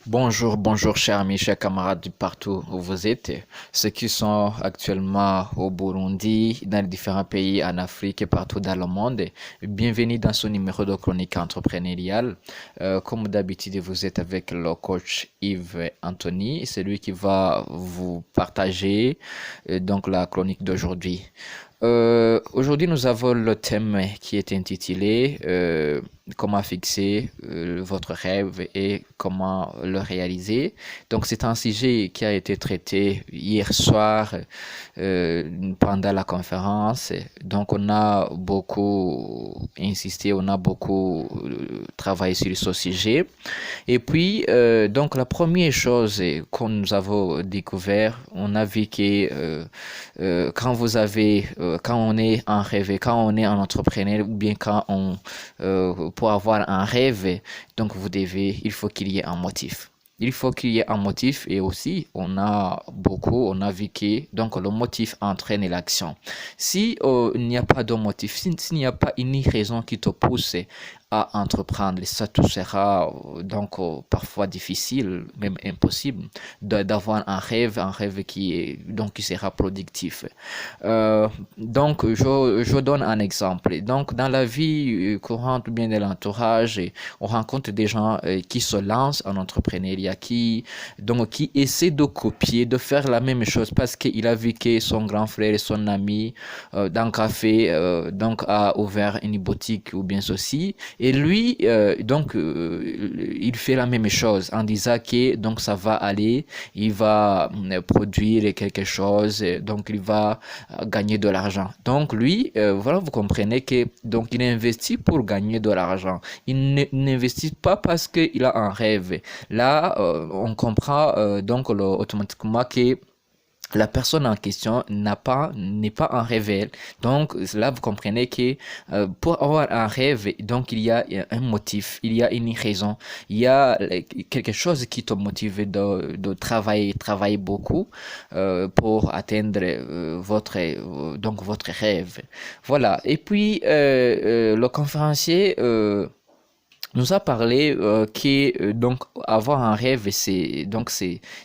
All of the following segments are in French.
Bonjour, bonjour chers amis, chers camarades de partout où vous êtes, ceux qui sont actuellement au Burundi, dans les différents pays en Afrique et partout dans le monde. Bienvenue dans ce numéro de chronique entrepreneuriale. Comme d'habitude, vous êtes avec le coach Yves Anthony, c'est lui qui va vous partager donc la chronique d'aujourd'hui. Aujourd'hui, nous avons le thème qui est intitulé comment fixer votre rêve et comment le réaliser. Donc, c'est un sujet qui a été traité hier soir pendant la conférence. Donc, on a beaucoup insisté, on a beaucoup travaillé sur ce sujet. Et puis, donc, la première chose que nous avons découvert, on a vu que quand on est en rêve, quand on est un entrepreneur ou bien quand on, pour avoir un rêve, donc il faut qu'il y ait un motif. Il faut qu'il y ait un motif et aussi on a vu que donc le motif entraîne l'action. Si il n'y a pas de motif, s'il n'y a pas une raison qui te pousse à entreprendre, ça tout sera parfois difficile, même impossible, d'avoir un rêve qui sera productif. Je donne un exemple. Donc, dans la vie courante ou bien de l'entourage, on rencontre des gens qui se lancent en entrepreneuriat, qui essaient de copier, de faire la même chose parce qu'il a vu que son grand frère et son ami dans un café a ouvert une boutique ou bien ceci. Et lui, il fait la même chose en disant que donc ça va aller, il va produire quelque chose, donc il va gagner de l'argent. Donc lui, voilà, vous comprenez que donc il investit pour gagner de l'argent. N'investit pas parce qu'il a un rêve. Là, on comprend automatiquement que la personne en question n'est pas un rêve. Donc là, vous comprenez que pour avoir un rêve, donc il y a un motif, il y a une raison, il y a quelque chose qui te motive de travailler beaucoup pour atteindre votre rêve. Voilà. Et puis le conférencier nous a parlé que donc avoir un rêve c'est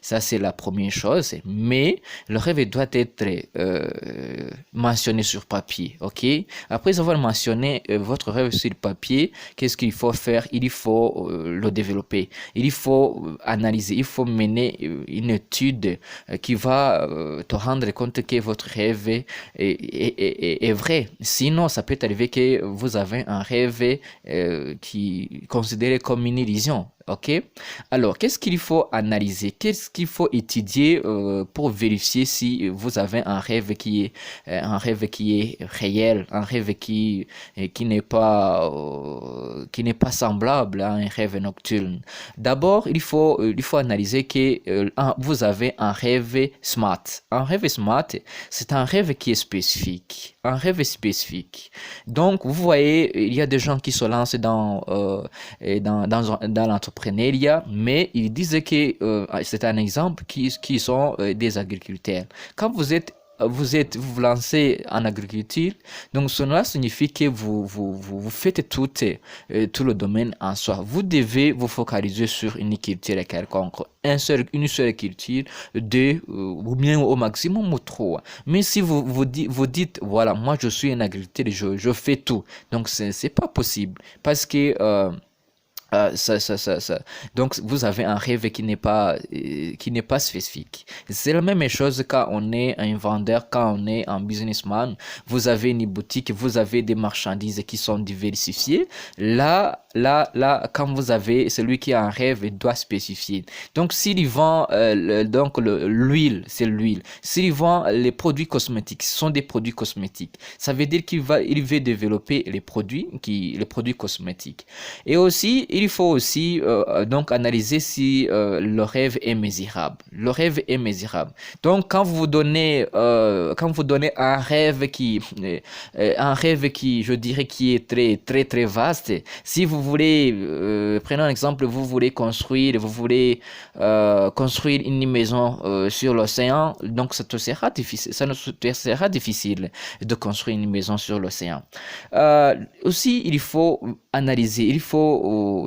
ça c'est la première chose, mais le rêve doit être mentionné sur papier. OK, après avoir mentionné votre rêve sur papier, qu'est-ce qu'il faut faire? Il faut le développer, il faut analyser, il faut mener une étude qui va te rendre compte que votre rêve est vrai. Sinon ça peut arriver que vous avez un rêve qui considéré comme une illusion. OK? Alors, qu'est-ce qu'il faut analyser? Qu'est-ce qu'il faut étudier pour vérifier si vous avez un rêve qui est réel, un rêve qui n'est pas semblable à un rêve nocturne. D'abord, il faut analyser que vous avez un rêve smart. Un rêve smart, c'est un rêve qui est spécifique. Un rêve spécifique. Donc, vous voyez, il y a des gens qui se lancent dans l'entrepreneuriat, mais ils disent que c'est un exemple qui sont des agriculteurs. Quand vous vous lancez en agriculture, donc cela signifie que vous faites tout le domaine en soi. Vous devez vous focaliser sur une culture quelconque, une seule culture, deux, ou bien au maximum ou trois. Mais si vous dites, voilà, moi je suis un agriculteur, je fais tout. Donc c'est pas possible parce que ça. Donc, vous avez un rêve qui n'est pas spécifique. C'est la même chose quand on est un vendeur, quand on est un businessman. Vous avez une boutique, vous avez des marchandises qui sont diversifiées. Quand vous avez celui qui a un rêve, il doit spécifier. Donc, s'il vend l'huile, c'est l'huile. S'il vend les produits cosmétiques, ce sont des produits cosmétiques. Ça veut dire il veut développer les produits cosmétiques. Et aussi, il faut aussi donc analyser si le rêve est mesurable. Le rêve est mesurable. Donc quand vous donnez un rêve qui je dirais qui est très vaste. Si vous voulez prenons un exemple, vous voulez construire une maison sur l'océan, donc ça te sera difficile de construire une maison sur l'océan. Aussi, il faut analyser, il faut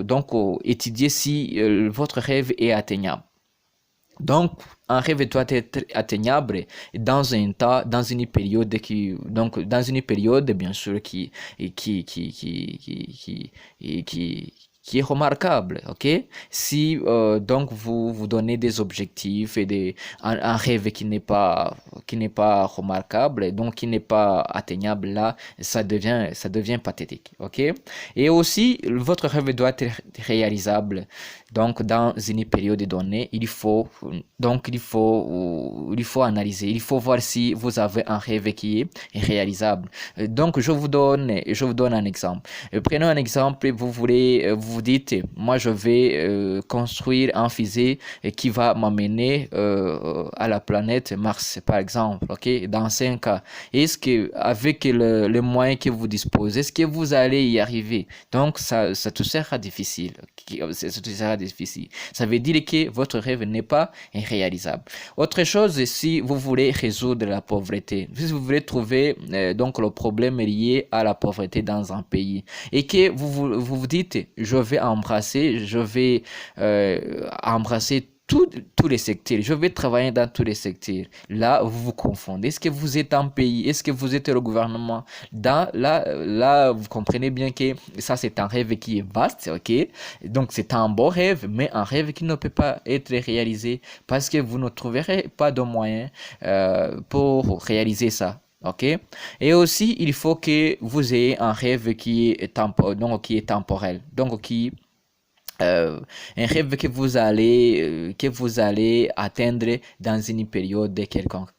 étudier si votre rêve est atteignable. Donc, un rêve doit être atteignable dans une période dans une période, bien sûr, qui est remarquable, ok? Si donc vous donnez des objectifs et un rêve qui n'est pas remarquable, donc qui n'est pas atteignable, là, ça devient pathétique, ok? Et aussi, votre rêve doit être réalisable. Donc, dans une période donnée, il faut analyser, il faut voir si vous avez un rêve qui est réalisable. Donc, je vous donne un exemple. Prenons un exemple, vous vous dites, moi, je vais construire un fusée qui va m'amener à la planète Mars, par exemple, ok, dans 5 ans. Est-ce que, avec le moyen que vous disposez, est-ce que vous allez y arriver? Donc, ça te sera difficile. Ça te sera difficile. Ça veut dire que votre rêve n'est pas réalisable. Autre chose, si vous voulez résoudre la pauvreté, si vous voulez trouver donc le problème lié à la pauvreté dans un pays et que vous dites, je vais embrasser tous les secteurs. Je vais travailler dans tous les secteurs. Là, vous vous confondez. Est-ce que vous êtes un pays? Est-ce que vous êtes le gouvernement? Là, vous comprenez bien que ça, c'est un rêve qui est vaste, ok? Donc, c'est un beau rêve, mais un rêve qui ne peut pas être réalisé parce que vous ne trouverez pas de moyens pour réaliser ça. Ok? Et aussi, il faut que vous ayez un rêve qui est temporel. Donc, un rêve que vous allez atteindre dans une période quelconque,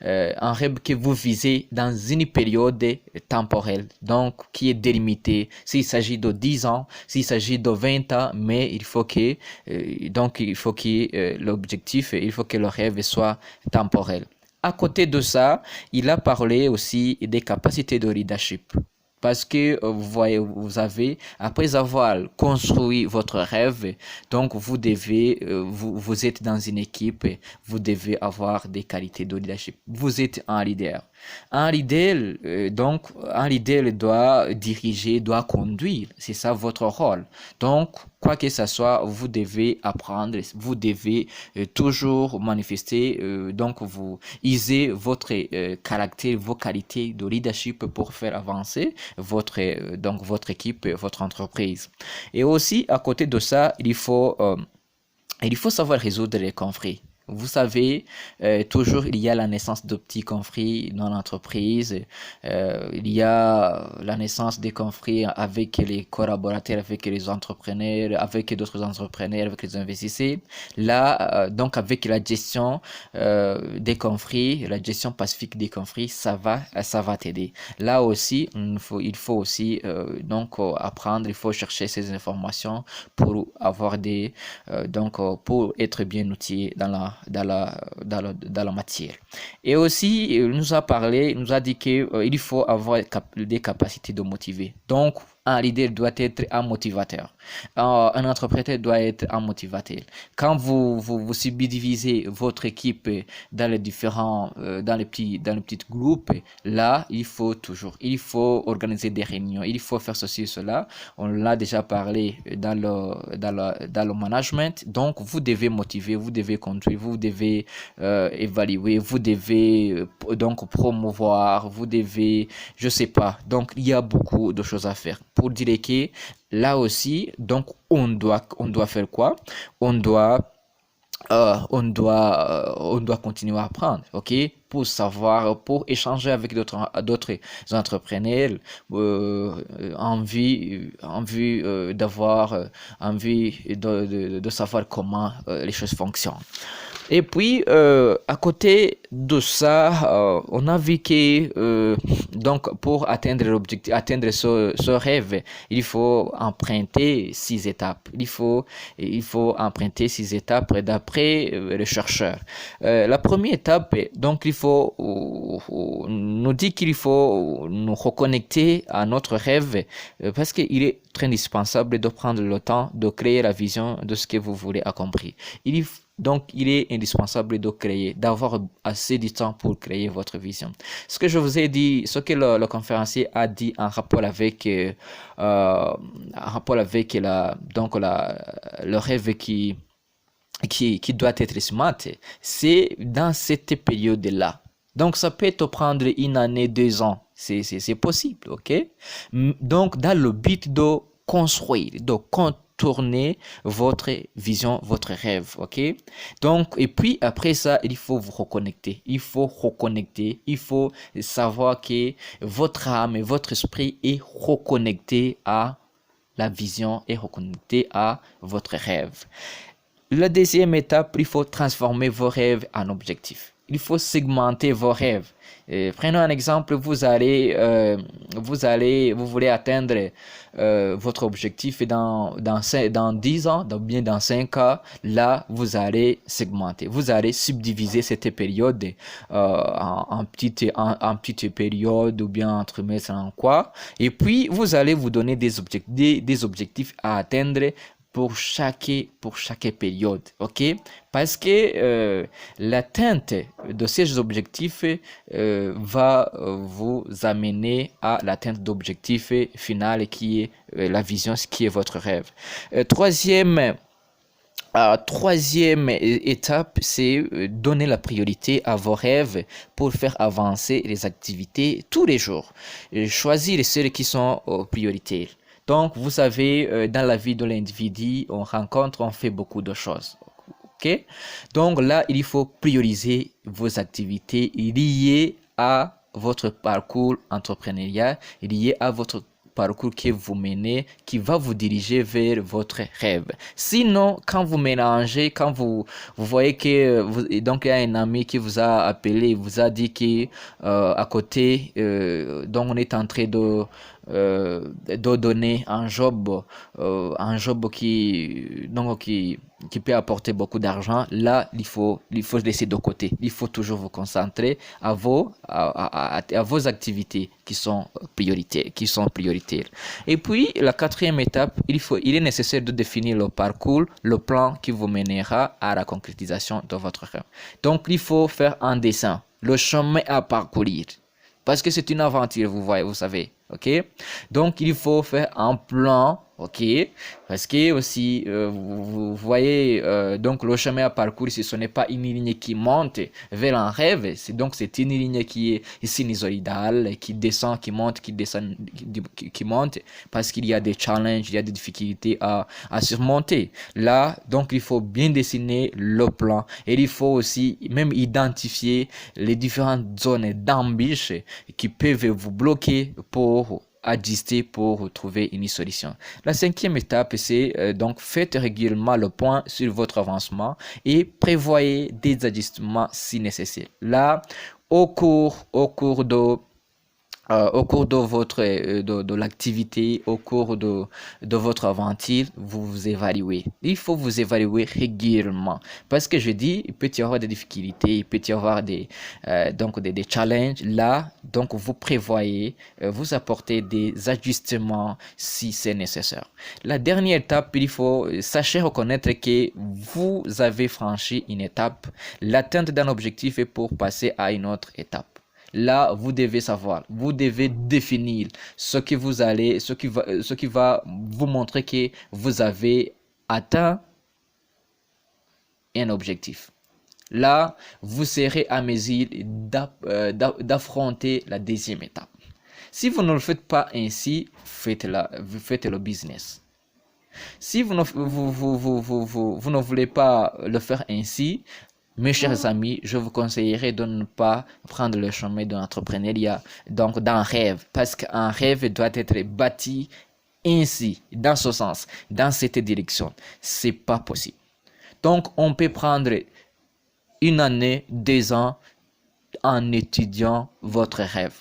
un rêve que vous visez dans une période temporelle, donc qui est délimitée. S'il s'agit de 10 ans, s'il s'agit de 20 ans, mais il faut que l'objectif, il faut que le rêve soit temporel. À côté de ça, il a parlé aussi des capacités de leadership. Parce que vous voyez, après avoir construit votre rêve, donc vous êtes dans une équipe, vous devez avoir des qualités de leadership. Vous êtes un leader. Un leader doit diriger, doit conduire. C'est ça votre rôle. Donc, quoi que ce soit, vous devez apprendre, vous devez toujours manifester, donc vous usez votre caractère, vos qualités de leadership pour faire avancer votre équipe, votre entreprise. Et aussi, à côté de ça, il faut savoir résoudre les conflits. Vous savez, toujours il y a la naissance de petits conflits dans l'entreprise, il y a la naissance des conflits avec les collaborateurs, avec les entrepreneurs, avec d'autres entrepreneurs, avec les investisseurs. Là, donc avec la gestion des conflits, la gestion pacifique des conflits, ça va t'aider. Là aussi, il faut aussi apprendre, il faut chercher ces informations pour avoir pour être bien outillé dans la matière. Et aussi, il nous a dit qu'il faut avoir des capacités de motiver. Donc, un leader doit être un motivateur. Un entrepreneur doit être un motivateur. Quand vous subdivisez votre équipe dans les petits groupes, là, il faut organiser des réunions. Il faut faire ceci, cela. On l'a déjà parlé dans le management. Donc, vous devez motiver, vous devez conduire, vous devez évaluer, vous devez donc promouvoir, vous devez, je sais pas. Donc, il y a beaucoup de choses à faire. Pour dire que là aussi, donc on doit faire quoi? On doit continuer à apprendre, ok, pour échanger avec d'autres entrepreneurs de savoir comment les choses fonctionnent. Et puis, à côté de ça, on a vu que donc pour atteindre ce rêve, il faut emprunter 6 étapes. Il faut emprunter 6 étapes d'après les chercheurs. La première étape, donc nous dit qu'il faut nous reconnecter à notre rêve parce qu'il est très indispensable de prendre le temps de créer la vision de ce que vous voulez accomplir. Donc, il est indispensable de créer, d'avoir assez de temps pour créer votre vision. Ce que je vous ai dit, ce que le conférencier a dit en rapport avec, le rêve qui doit être smart, c'est dans cette période-là. Donc, ça peut te prendre une année, 2 ans. C'est possible, ok? Donc, dans le but de construire, de contourner votre vision, votre rêve, ok? Donc, et puis après ça, il faut vous reconnecter. Il faut reconnecter. Il faut savoir que votre âme et votre esprit est reconnecté à la vision et reconnecté à votre rêve. La deuxième étape, il faut transformer vos rêves en objectifs. Il faut segmenter vos rêves. Prenons un exemple, vous voulez atteindre votre objectif dans 10 ans, bien dans 5 ans, là, vous allez segmenter. Vous allez subdiviser cette période en petites périodes ou bien en trimestres en quoi. Et puis, vous allez vous donner des objectifs à atteindre pour chaque période, ok? Parce que l'atteinte de ces objectifs va vous amener à l'atteinte d'objectifs final qui est la vision, ce qui est votre rêve. Troisième étape, c'est donner la priorité à vos rêves pour faire avancer les activités tous les jours. Choisir celles qui sont prioritaires. Donc, vous savez, dans la vie de l'individu, on fait beaucoup de choses. Ok? Donc là, il faut prioriser vos activités liées à votre parcours entrepreneurial, liées à votre parcours que vous menez, qui va vous diriger vers votre rêve. Sinon, quand vous mélangez, quand vous voyez que donc il y a un ami qui vous a appelé, vous a dit que à côté, donc on est en train de donner un job qui peut apporter beaucoup d'argent. Là, il faut laisser de côté. Il faut toujours vous concentrer à vos activités qui sont prioritaires. Et puis, la quatrième étape, il est nécessaire de définir le parcours, le plan qui vous mènera à la concrétisation de votre rêve. Donc, il faut faire un dessin, le chemin à parcourir. Parce que c'est une aventure, vous savez, ok? Donc, il faut faire un plan, ok? Parce que aussi, vous voyez, donc le chemin à parcourir, ce n'est pas une ligne qui monte vers un rêve, c'est une ligne qui est sinusoïdale, qui descend, qui monte, qui monte, parce qu'il y a des challenges, il y a des difficultés à surmonter. Là, donc, il faut bien dessiner le plan et il faut aussi même identifier les différentes zones d'embûches qui peuvent vous bloquer pour ajuster pour trouver une solution. La cinquième étape, c'est donc faites régulièrement le point sur votre avancement et prévoyez des ajustements si nécessaire. Là, au cours de votre de l'activité, au cours de votre aventure, vous vous évaluez. Il faut vous évaluer régulièrement parce que je dis, il peut y avoir des difficultés, il peut y avoir des challenges. Là, donc vous prévoyez, vous apportez des ajustements si c'est nécessaire. La dernière étape, il faut sachez reconnaître que vous avez franchi une étape. L'atteinte d'un objectif est pour passer à une autre étape. Là, vous devez savoir, vous devez définir ce qui va vous montrer que vous avez atteint un objectif. Là, vous serez à mesure d'affronter la deuxième étape. Si vous ne le faites pas ainsi, faites le business. Si vous ne voulez pas le faire ainsi, mes chers amis, je vous conseillerais de ne pas prendre le chemin de l'entrepreneuriat, donc d'un rêve, parce qu'un rêve doit être bâti ainsi, dans ce sens, dans cette direction. C'est pas possible. Donc, on peut prendre une année, 2 ans en étudiant votre rêve.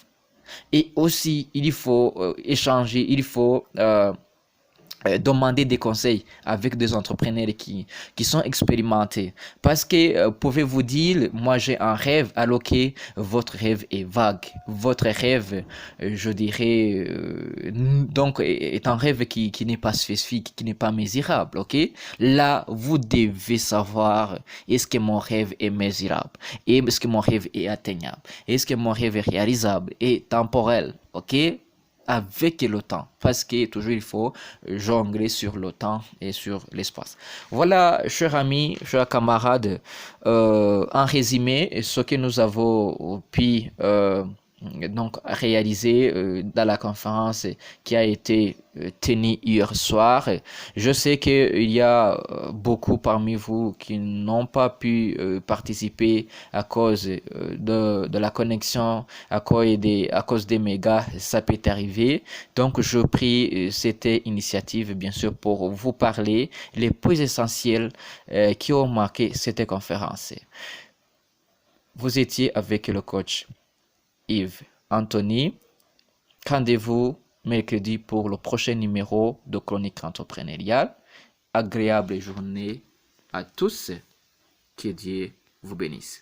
Et aussi, il faut échanger, il faut demander des conseils avec des entrepreneurs qui sont expérimentés. Parce que pouvez-vous dire, moi j'ai un rêve, alors que votre rêve est vague. Votre rêve, je dirais, donc est un rêve qui n'est pas spécifique, qui n'est pas mesurable, ok? Là, vous devez savoir, est-ce que mon rêve est mesurable? Est-ce que mon rêve est atteignable? Est-ce que mon rêve est réalisable et temporel, ok? Avec le temps, parce que toujours il faut jongler sur le temps et sur l'espace. Voilà, chers amis, chers camarades, en résumé, ce que nous avons pu donc réalisé dans la conférence qui a été tenue hier soir. Je sais qu'il y a beaucoup parmi vous qui n'ont pas pu participer à cause de la connexion, à cause des mégas, ça peut arriver. Donc je prie cette initiative bien sûr pour vous parler les points essentiels qui ont marqué cette conférence. Vous étiez avec le coach Yves Anthony. Rendez-vous mercredi pour le prochain numéro de Chronique entrepreneuriale. Agréable journée à tous. Que Dieu vous bénisse.